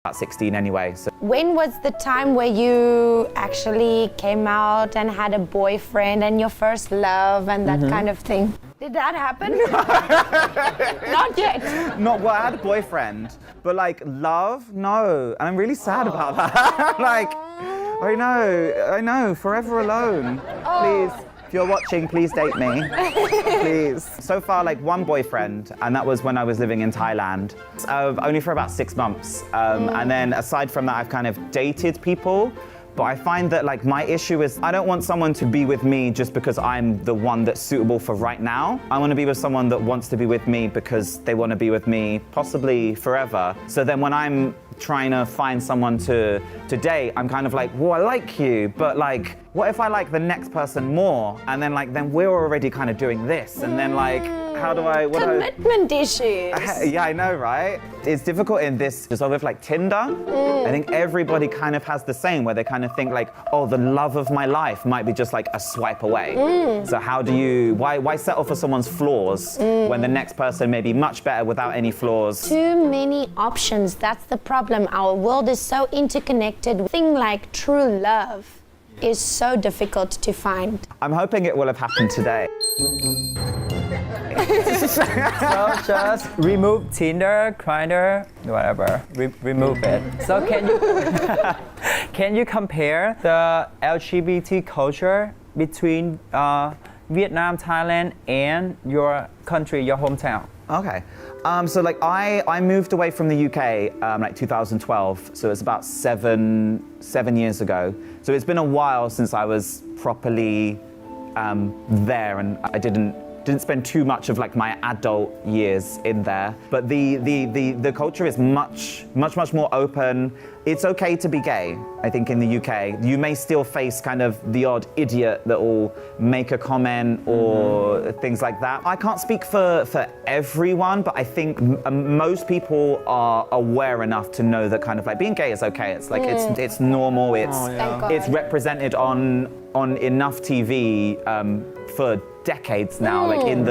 about 16 anyway. So. When was the time where you actually came out and had a boyfriend and your first love and that kind of thing? Did that happen? Not yet. Not well, I had a boyfriend, but like love, no. And I'm really sad about that. Like, I know, forever alone. Please, if you're watching, please date me. Please. So far, like one boyfriend, and that was when I was living in Thailand. Only for about 6 months. And then aside from that, I've kind of dated people. But I find that like my issue is I don't want someone to be with me just because I'm the one that's suitable for right now. I want to be with someone that wants to be with me because they want to be with me possibly forever. So then when I'm trying to find someone to date, I'm kind of like, well, I like you, but like, what if I like the next person more? And then like, then we're already kind of doing this. And then like, how do I... Commitment issues. Yeah, I know, right? It's difficult in this, so with like Tinder, I think everybody kind of has the same, where they kind of think like, oh, the love of my life might be just like a swipe away. So how do you, why settle for someone's flaws when the next person may be much better without any flaws? Too many options, that's the problem. Our world is so interconnected. Thing like true love is so difficult to find. I'm hoping it will have happened today. So just remove Tinder, Grindr, whatever. Remove it. So can you compare the LGBT culture between Vietnam, Thailand, and your country, your hometown? Okay. So like I moved away from the UK like 2012. So it's about seven years ago. So it's been a while since I was properly there, and I didn't spend too much of like my adult years in there. But the culture is much more open. It's okay to be gay, I think, in the UK. You may still face kind of the odd idiot that will make a comment or things like that. I can't speak for everyone, but I think most people are aware enough to know that kind of like being gay is okay. It's like it's normal. It's represented on enough TV for decades now. Like in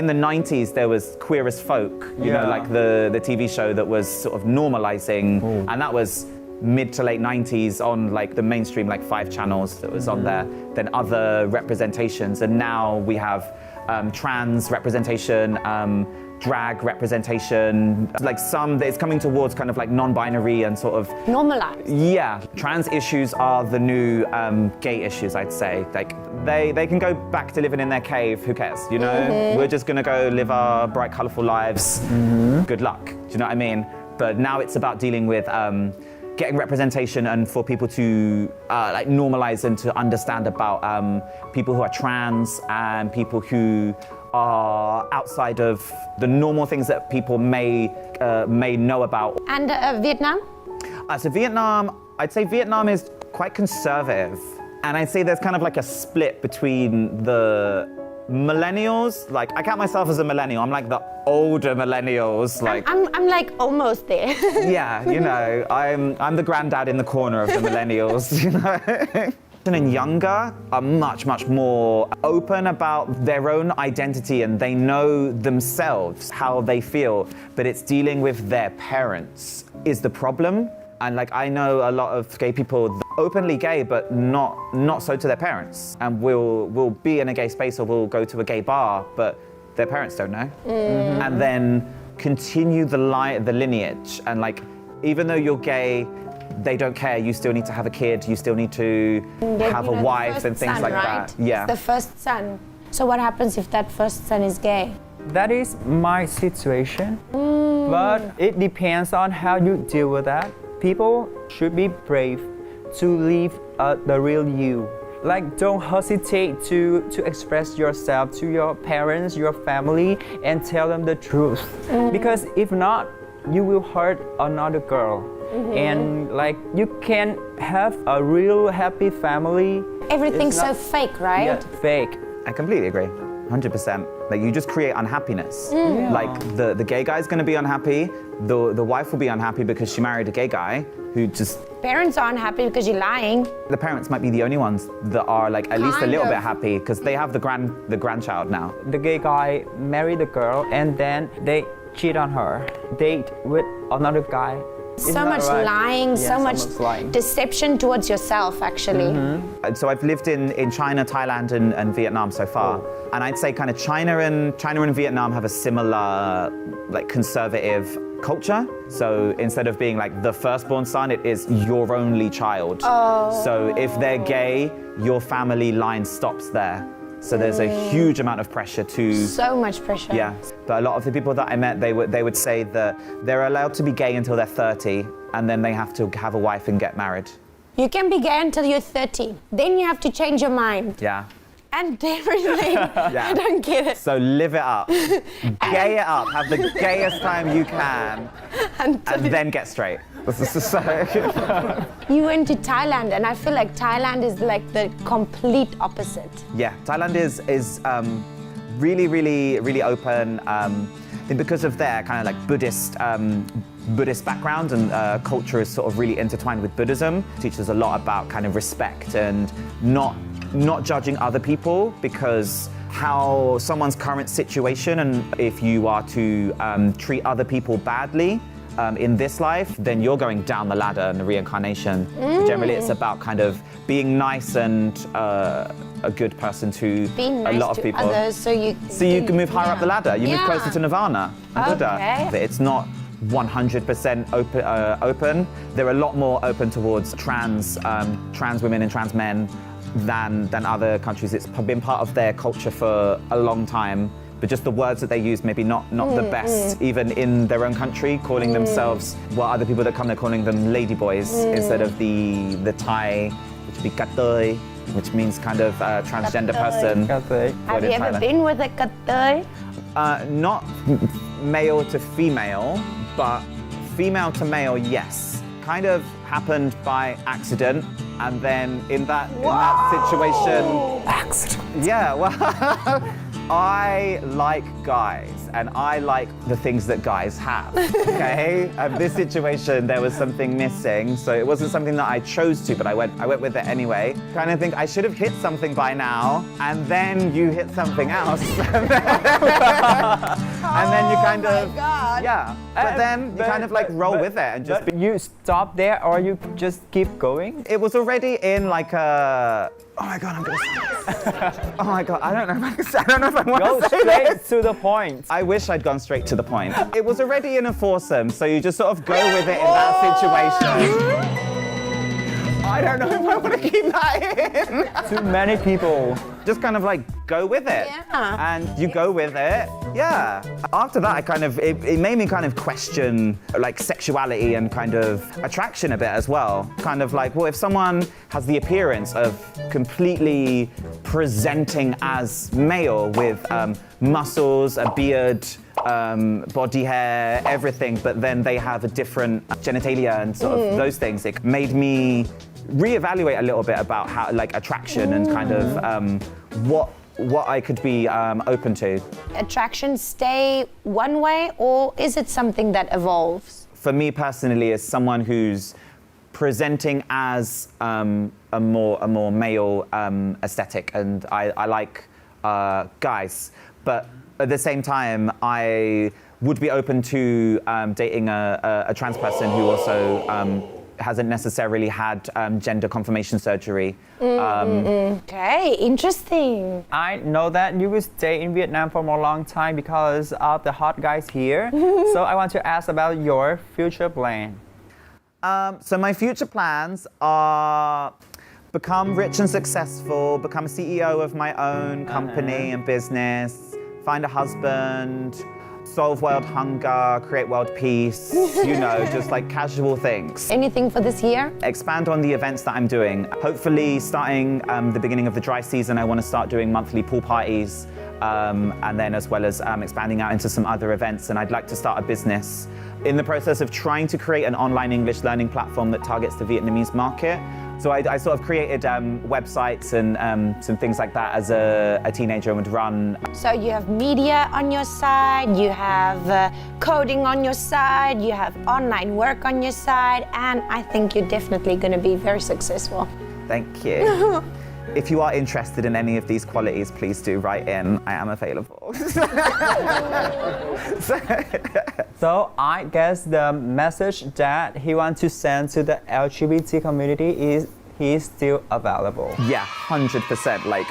the 90s, there was Queer as Folk, you know, like the TV show that was sort of normalizing, and that was mid to late 90s on like the mainstream, like 5 channels that was on there, then other representations. And now we have trans representation, drag representation, like some, it's coming towards kind of like non-binary and sort of... Normalized. Yeah, trans issues are the new gay issues, I'd say. Like they can go back to living in their cave, who cares, you know? We're just gonna go live our bright, colorful lives. Good luck, do you know what I mean? But now it's about dealing with getting representation and for people to like normalize and to understand about people who are trans and people who are outside of the normal things that people may know about. And Vietnam? So Vietnam, I'd say Vietnam is quite conservative. And I'd say there's kind of like a split between the millennials. Like, I count myself as a millennial. I'm like the older millennials. Like I'm like almost there. Yeah, you know, I'm the granddad in the corner of the millennials, you know? And younger are much more open about their own identity, and they know themselves how they feel, but it's dealing with their parents is the problem. And like, I know a lot of gay people openly gay, but not so to their parents, and will be in a gay space or will go to a gay bar, but their parents don't know. And then continue the lineage, and like, even though you're gay, they don't care. You still need to have a kid. You still need to have a wife and things like that. Yeah. It's the first son. So what happens if that first son is gay? That is my situation, but it depends on how you deal with that. People should be brave to live the real you. Like, don't hesitate to express yourself to your parents, your family, and tell them the truth. Because if not, you will hurt another girl. And like, you can have a real happy family. Everything's so fake, right? Yeah, fake. I completely agree, 100%. Like, you just create unhappiness. Like, the gay guy's gonna be unhappy, the wife will be unhappy because she married a gay guy who just... Parents aren't happy because you're lying. The parents might be the only ones that are like at least a little bit happy because they have the grandchild now. The gay guy married the girl and then they cheat on her, date with another guy, So that much right? lying, Yeah, so so much much lying. deception towards yourself, actually. So I've lived in China, Thailand, and Vietnam so far, and I'd say kind of China and Vietnam have a similar like conservative culture. So instead of being like the firstborn son, it is your only child. So if they're gay, your family line stops there. So there's a huge amount of pressure to. So much pressure. Yeah, but a lot of the people that I met, they would say that they're allowed to be gay until they're 30, and then they have to have a wife and get married. You can be gay until you're 30. Then you have to change your mind. Yeah. And everything. I don't get it. So live it up. Gay it up. Have the gayest time you can, and then get straight. You went to Thailand, and I feel like Thailand is like the complete opposite. Yeah, Thailand is really open. And because of their kind of like Buddhist background and culture is sort of really intertwined with Buddhism. It teaches a lot about kind of respect and not judging other people, because how someone's current situation, and if you are to treat other people badly in this life, then you're going down the ladder in the reincarnation. Generally, it's about kind of being nice and a good person to Being a nice lot of to people. others, so you can move higher up the ladder. You move closer to Nirvana and Buddha. Okay. It's not 100% open. They're a lot more open towards trans women and trans men than other countries. It's been part of their culture for a long time, but just the words that they use maybe not the best, even in their own country, calling themselves, well, other people that come, they're calling them ladyboys instead of the Thai, which would be katoi, which means kind of transgender person. Have you ever been with a katoi? Not male to female, but female to male, yes. Kind of happened by accident, and then in that situation, Accident. yeah, well, I like guys, and I like the things that guys have, okay? This situation, there was something missing, so it wasn't something that I chose to, but I went with it anyway. Kind of think I should have hit something by now, and then you hit something else. And then you kind of, yeah, but then you kind of like roll with it and just But you stop there, or you just keep going? It was already in like a. Oh my god, I'm gonna say. Oh my god, I don't know if I want Go to say straight this. to the point. I wish I'd gone straight to the point. It was already in a foursome, so you just sort of go with it in that situation. I don't know if I want to keep that in. Too many people. Just kind of like go with it. Yeah. And you go with it. Yeah. After that, it made me kind of question like sexuality and kind of attraction a bit as well. Kind of like, well, if someone has the appearance of completely presenting as male with muscles, a beard, body hair, everything, but then they have a different genitalia and sort of those things, it made me reevaluate a little bit about how like attraction and kind of what I could be open to. Attraction stay one way, or is it something that evolves? For me personally, as someone who's presenting as a more male aesthetic, and I like guys, but at the same time, I would be open to dating a trans person who also hasn't necessarily had gender confirmation surgery. Okay, interesting. I know that you will stay in Vietnam for a long time because of the hot guys here. So I want to ask about your future plan. So my future plans are become rich and successful, become a CEO of my own company and business, find a husband, solve world hunger, create world peace, you know, just like casual things. Anything for this year? Expand on the events that I'm doing. Hopefully starting the beginning of the dry season, I want to start doing monthly pool parties, and then as well as expanding out into some other events, and I'd like to start a business. In the process of trying to create an online English learning platform that targets the Vietnamese market. So I sort of created websites and some things like that as a teenager and would run. So you have media on your side, you have coding on your side, you have online work on your side, and I think you're definitely going to be very successful. Thank you. if you are interested in any of these qualities, please do write in. I am available. So I guess the message that he wants to send to the LGBT community is he is still available. Yeah, 100%, like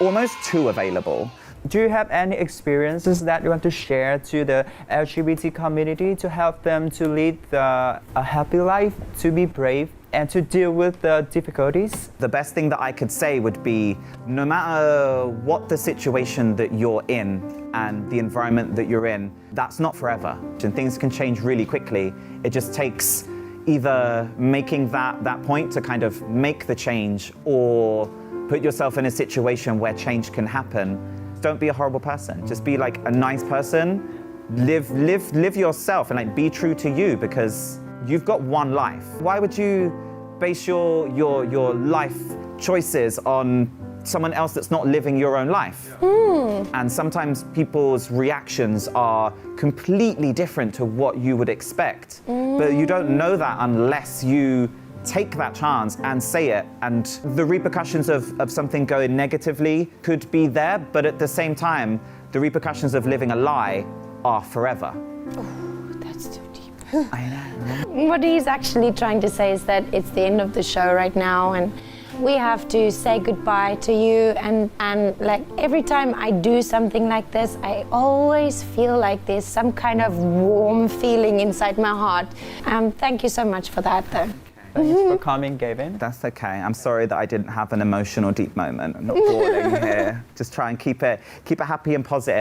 almost too available. Do you have any experiences that you want to share to the LGBT community to help them to lead a happy life, to be brave, and to deal with the difficulties? The best thing that I could say would be, no matter what the situation that you're in and the environment that you're in, that's not forever. And things can change really quickly. It just takes either making that point to kind of make the change, or put yourself in a situation where change can happen. Don't be a horrible person. Just be like a nice person. Live yourself and like be true to you, because you've got one life. Why would you base your life choices on someone else that's not living your own life? And sometimes people's reactions are completely different to what you would expect. But you don't know that unless you take that chance and say it. And the repercussions of something going negatively could be there, but at the same time, the repercussions of living a lie are forever. That's too deep. I know. What he's actually trying to say is that it's the end of the show right now, and we have to say goodbye to you. And like every time I do something like this, I always feel like there's some kind of warm feeling inside my heart. Thank you so much for that, though. Thanks for coming, Gavin. That's okay. I'm sorry that I didn't have an emotional, deep moment. I'm not bawling here. Just try and keep it happy and positive.